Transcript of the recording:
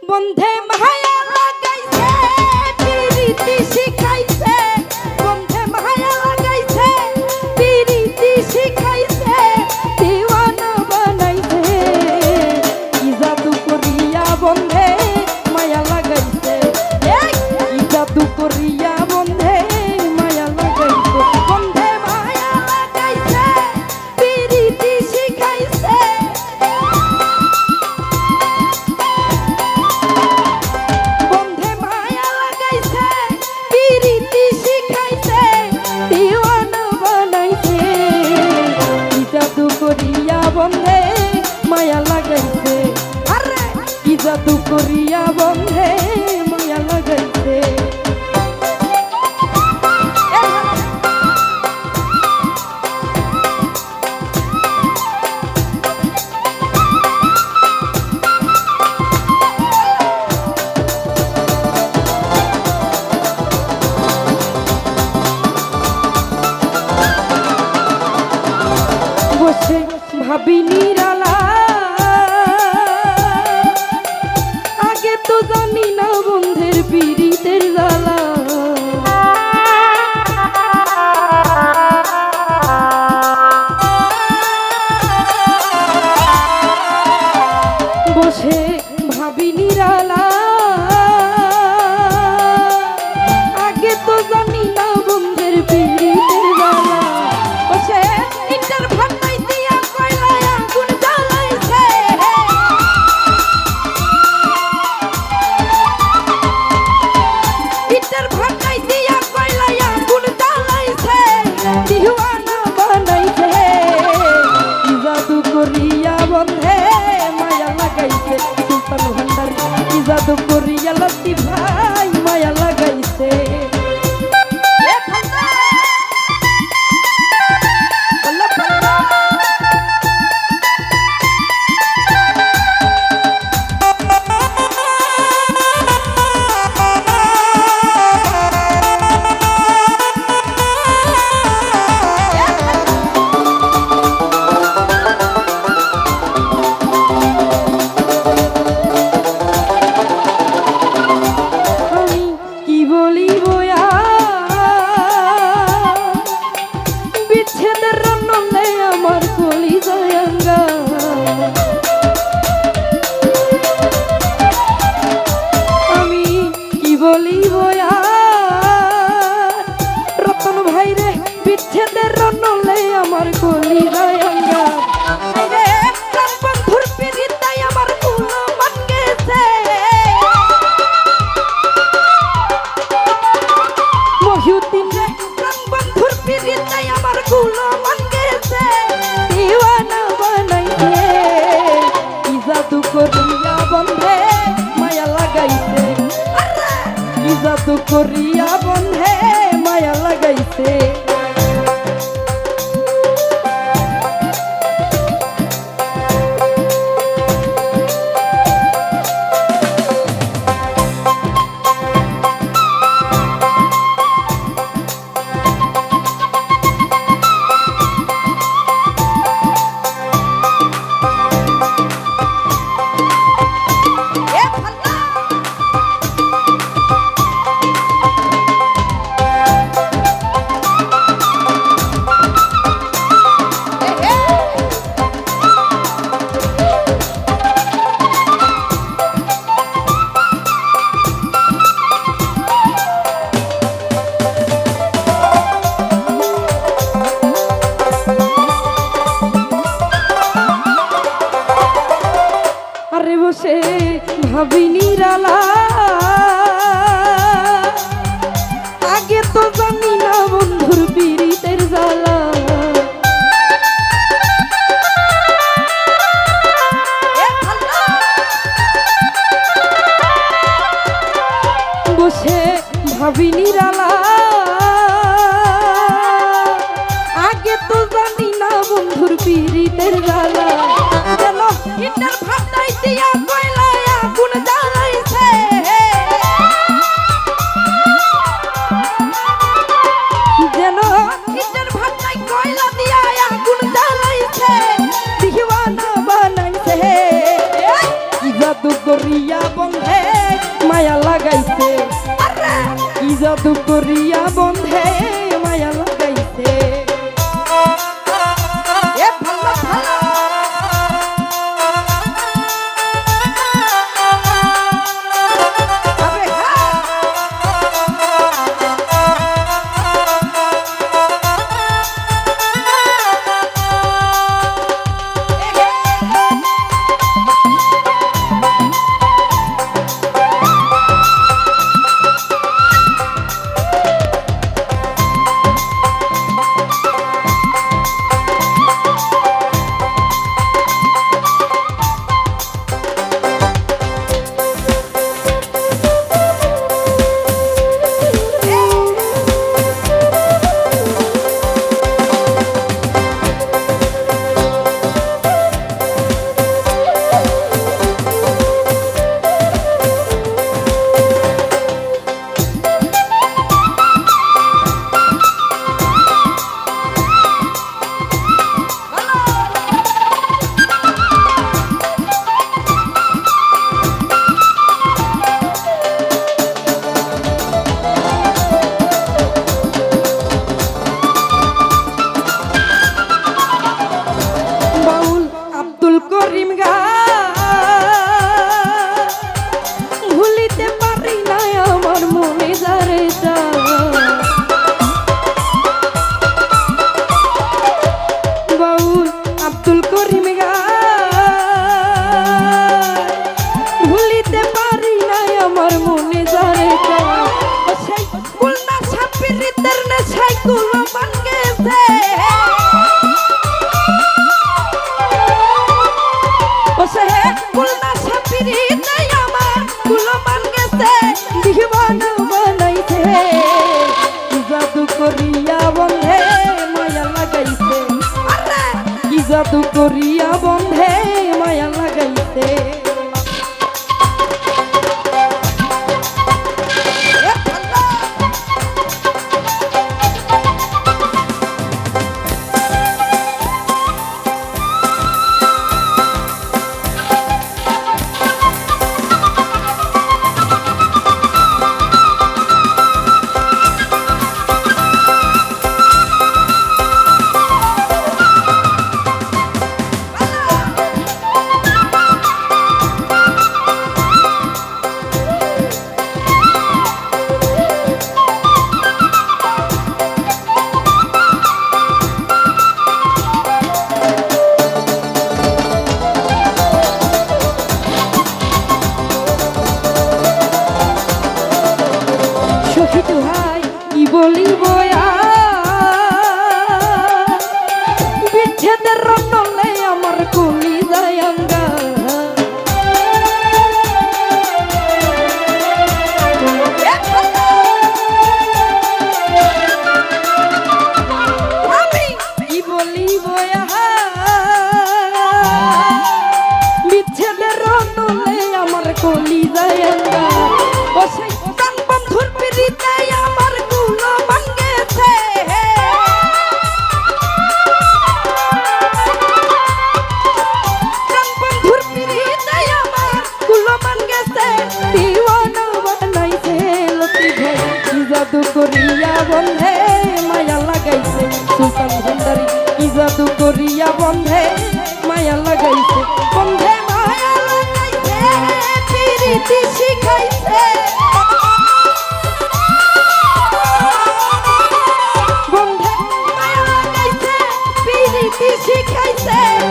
বন্ধে মায়া লাগাইছে পিরিতি শিখাইছে বন্ধে মায়া লাগাইছে পিরিতি শিখাইছে দিওয়ানা বানাইছে কি জাদু করিয়া বন্ধে মায়া লাগাইছে কি জাদু করিয়া বন্ধে মায়া লাগাইছে বন্ধে মায়া লাগাইছে পিরিতি শিখাইছে বন্ধে মায়া লাগাইছে আরে কি জাদু করিয়া বন্ধে মায়া লাগাইছে বসে ভাবি নিরালা আগে তো জানি না বন্ধের পীড়িতের জ্বালা বসে ভাবি নিরালা আগে তো জানি না বন্ধের পীড়িতের জ্বালা বসে ইটার ভান্ডাই দিয়া কয়লায় আগুন জ্বালাইছে ইটার ভান্ডাই দিয়া কয়লায় আগুন জ্বালাইছে দিওয়ানা বানাইছে কি জাদু করিয়া বন্ধে মায়া লাগাইছে সুলতান ভান্ডারি কি জাদু করিয়া লতি ভাই মায়া লাগাইছে বলিব রতন ভাই রে বিচ্ছেদের রনলে আমার গলি রায়ঙ্গা রে বন্ধুর পিরিতাই আমার কুলো মান গেছে মহিউদ্দিন রে বন্ধুর পিরিতাই আমার কুলো মান গেছে দিওয়ানা বানাইছে কি জাদু করিয়া বন্ধে মায়া লাগাইছে কি জাদু করিয়া বন্ধে মায়া লাগাইছে বসে ভাবি নিরালা আগে তো জানি না বন্ধুর পীড়িতের জ্বালা বসে ভাবি নিরালা আগে তো জানি না বন্ধুর পীড়িতের জ্বালা ইটার ভান্ডাই দিয়া কয়লায় আগুন জ্বালাইছে জাদু করিয়া বন্ধে মায়া লাগাইছে এ ভালো ভালো ভুলিতে পারি না আমার মনে যারে বাউল আব্দুল করিম ভুলিতে পারি না আমার মনে যারে সেই কুলনা ছাপিরিতের নেশায় কুলো মান গেছে কুলনা ছাপিরিতে আমার কুলো মান গেছে দিবানা বানাইছে জাদু করিয়া বন্ধে মায়া লাগাইছে কি জাদু করিয়া বন্ধে মায়া লাগাইছে বলিব বিচ্ছেদের রটলে আমার কলি যায় অঙ্গা আমি কি বলিব বিচ্ছেদের রটলে আমার কলি যায় অঙ্গা ও সেই বন্ধুর পিড়িতে আমার কুলো মান গেছে বন্ধুর পিড়িতে আমার কুলো মান গেছে দিওয়ানা বানাইছে লতি ভাই কি জাদু করিয়া বন্ধে মায়া লাগাইছে সুলতান ভান্ডারি কি জাদু করিয়া বন্ধে মায়া লাগাইছে বন্ধে মায়া লাগাইছে পিড়িতি শিখাইছে শিখাইছে